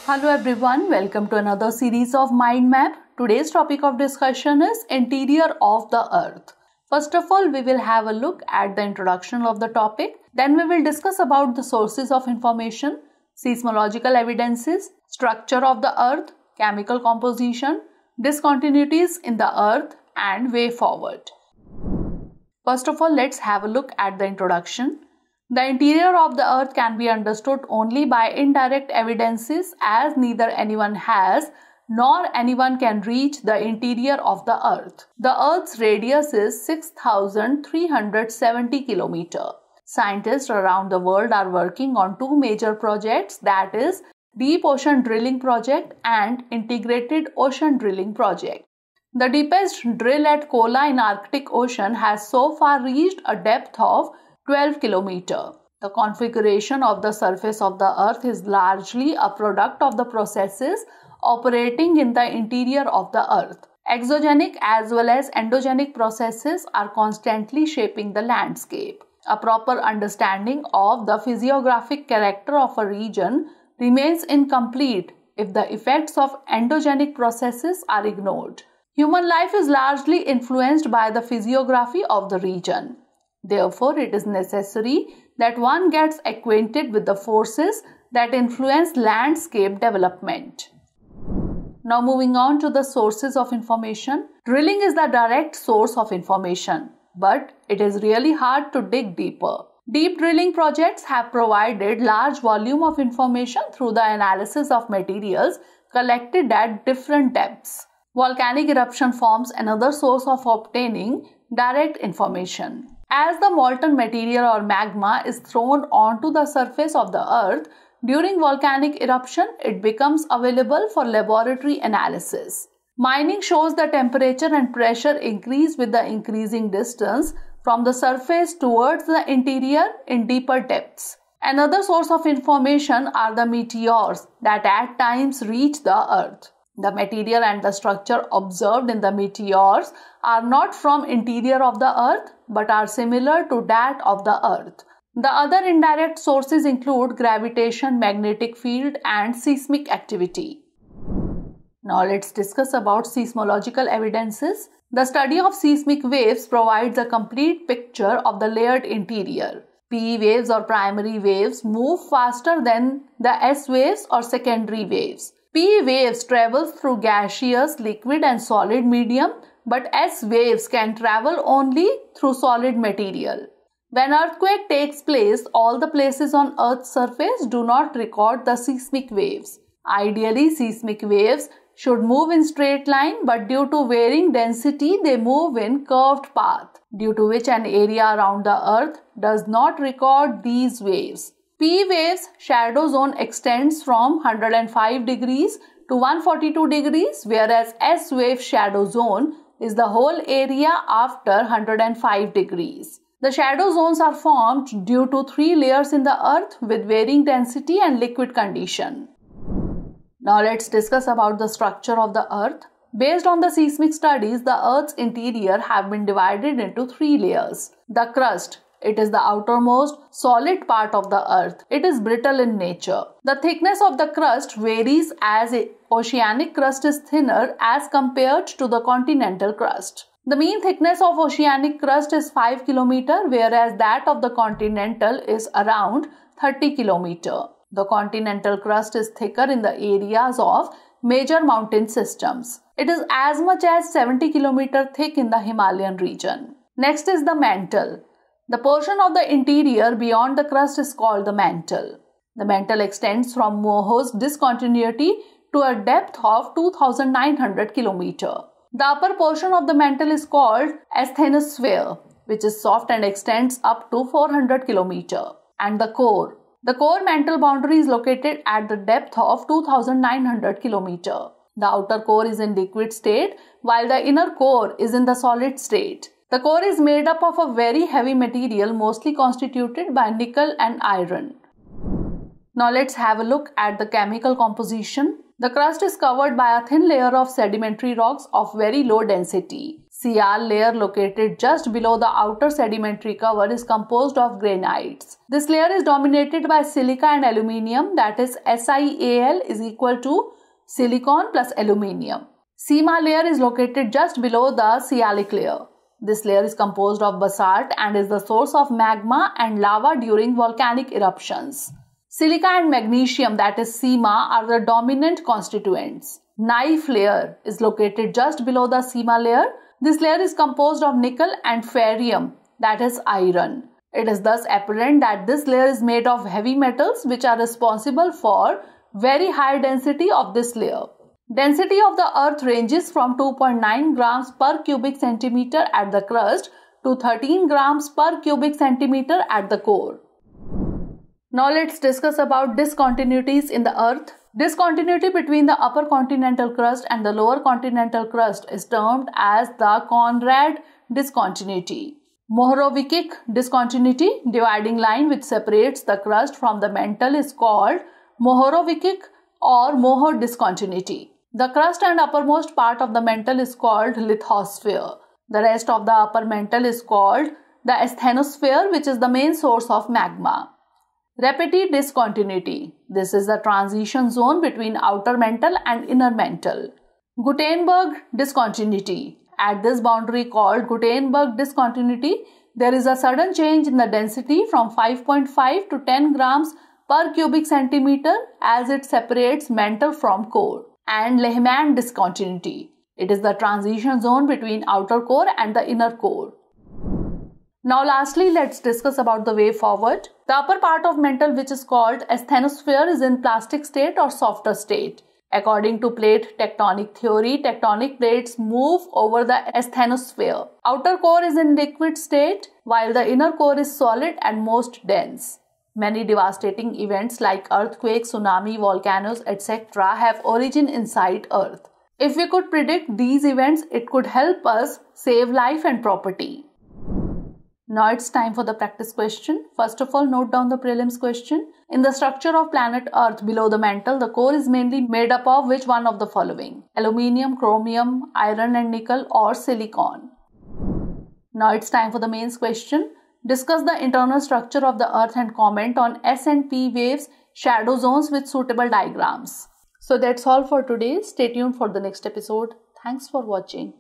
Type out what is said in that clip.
Hello everyone, welcome to another series of Mind Map. Today's topic of discussion is interior of the earth. First of all, we will have a look at the introduction of the topic. Then we will discuss about the sources of information, seismological evidences, structure of the earth, chemical composition, discontinuities in the earth, and way forward. First of all, let's have a look at the introduction. The interior of the earth can be understood only by indirect evidences, as neither anyone has nor anyone can reach the interior of the earth. The earth's radius is 6,370 km. Scientists around the world are working on two major projects, that is Deep Ocean Drilling Project and Integrated Ocean Drilling Project. The deepest drill at 𝐃𝐫𝐢𝐬𝐡𝐿 in Arctic Ocean has so far reached a depth of 12 km. The configuration of the surface of the earth is largely a product of the processes operating in the interior of the earth. Exogenic as well as endogenic processes are constantly shaping the landscape. A proper understanding of the physiographic character of a region remains incomplete if the effects of endogenic processes are ignored. Human life is largely influenced by the physiography of the region. Therefore, it is necessary that one gets acquainted with the forces that influence landscape development. Now moving on to the sources of information. Drilling is the direct source of information, but it is really hard to dig deeper. Deep drilling projects have provided large volume of information through the analysis of materials collected at different depths. Volcanic eruption forms another source of obtaining direct information. As the molten material or magma is thrown onto the surface of the earth during volcanic eruption, it becomes available for laboratory analysis. Mining shows the temperature and pressure increase with the increasing distance from the surface towards the interior in deeper depths. Another source of information are the meteors that at times reach the earth. The material and the structure observed in the meteors are not from interior of the earth but are similar to that of the earth. The other indirect sources include gravitation, magnetic field, and seismic activity. Now let's discuss about seismological evidences. The study of seismic waves provides a complete picture of the layered interior. P waves or primary waves move faster than the S waves or secondary waves. P waves travel through gaseous, liquid and solid medium, but S waves can travel only through solid material. When earthquake takes place, all the places on Earth's surface do not record the seismic waves. Ideally, seismic waves should move in straight line, but due to varying density, they move in curved path, due to which an area around the Earth does not record these waves. P waves shadow zone extends from 105 degrees to 142 degrees, whereas S wave shadow zone is the whole area after 105 degrees. The shadow zones are formed due to three layers in the earth with varying density and liquid condition. Now let's discuss about the structure of the earth. Based on the seismic studies, the earth's interior have been divided into three layers. The crust. It is the outermost solid part of the earth. It is brittle in nature. The thickness of the crust varies as oceanic crust is thinner as compared to the continental crust. The mean thickness of oceanic crust is 5 km, whereas that of the continental is around 30 km. The continental crust is thicker in the areas of major mountain systems. It is as much as 70 km thick in the Himalayan region. Next is the mantle. The portion of the interior beyond the crust is called the mantle. The mantle extends from Moho's discontinuity to a depth of 2,900 km. The upper portion of the mantle is called asthenosphere, which is soft and extends up to 400 km. And the core. The core mantle boundary is located at the depth of 2,900 km. The outer core is in liquid state, while the inner core is in the solid state. The core is made up of a very heavy material mostly constituted by nickel and iron. Now let's have a look at the chemical composition. The crust is covered by a thin layer of sedimentary rocks of very low density. Sial layer located just below the outer sedimentary cover is composed of granites. This layer is dominated by silica and aluminium, that is SiAl is equal to silicon plus aluminium. Sima layer is located just below the sialic layer. This layer is composed of basalt and is the source of magma and lava during volcanic eruptions. Silica and magnesium, that is Sima, are the dominant constituents. Knife layer is located just below the Sima layer. This layer is composed of nickel and ferrium, that is iron. It is thus apparent that this layer is made of heavy metals which are responsible for very high density of this layer. Density of the earth ranges from 2.9 grams per cubic centimeter at the crust to 13 grams per cubic centimeter at the core. Now let's discuss about discontinuities in the earth. Discontinuity between the upper continental crust and the lower continental crust is termed as the Conrad discontinuity. Mohorovičić discontinuity, dividing line which separates the crust from the mantle, is called Mohorovičić or Moho discontinuity. The crust and uppermost part of the mantle is called lithosphere. The rest of the upper mantle is called the asthenosphere, which is the main source of magma. Repeti discontinuity. This is the transition zone between outer mantle and inner mantle. Gutenberg discontinuity. At this boundary called Gutenberg discontinuity, there is a sudden change in the density from 5.5 to 10 grams per cubic centimeter as it separates mantle from core. And Lehman discontinuity. It is the transition zone between outer core and the inner core. Now lastly, let's discuss about the way forward. The upper part of mantle, which is called asthenosphere, is in plastic state or softer state. According to plate tectonic theory, tectonic plates move over the asthenosphere. Outer core is in liquid state while the inner core is solid and most dense. Many devastating events like earthquakes, tsunami, volcanoes, etc. have origin inside Earth. If we could predict these events, it could help us save life and property. Now it's time for the practice question. First of all, note down the prelims question. In the structure of planet Earth below the mantle, the core is mainly made up of which one of the following? Aluminium, chromium, iron and nickel, or silicon? Now it's time for the mains question. Discuss the internal structure of the Earth and comment on S and P waves, shadow zones with suitable diagrams. So that's all for today. Stay tuned for the next episode. Thanks for watching.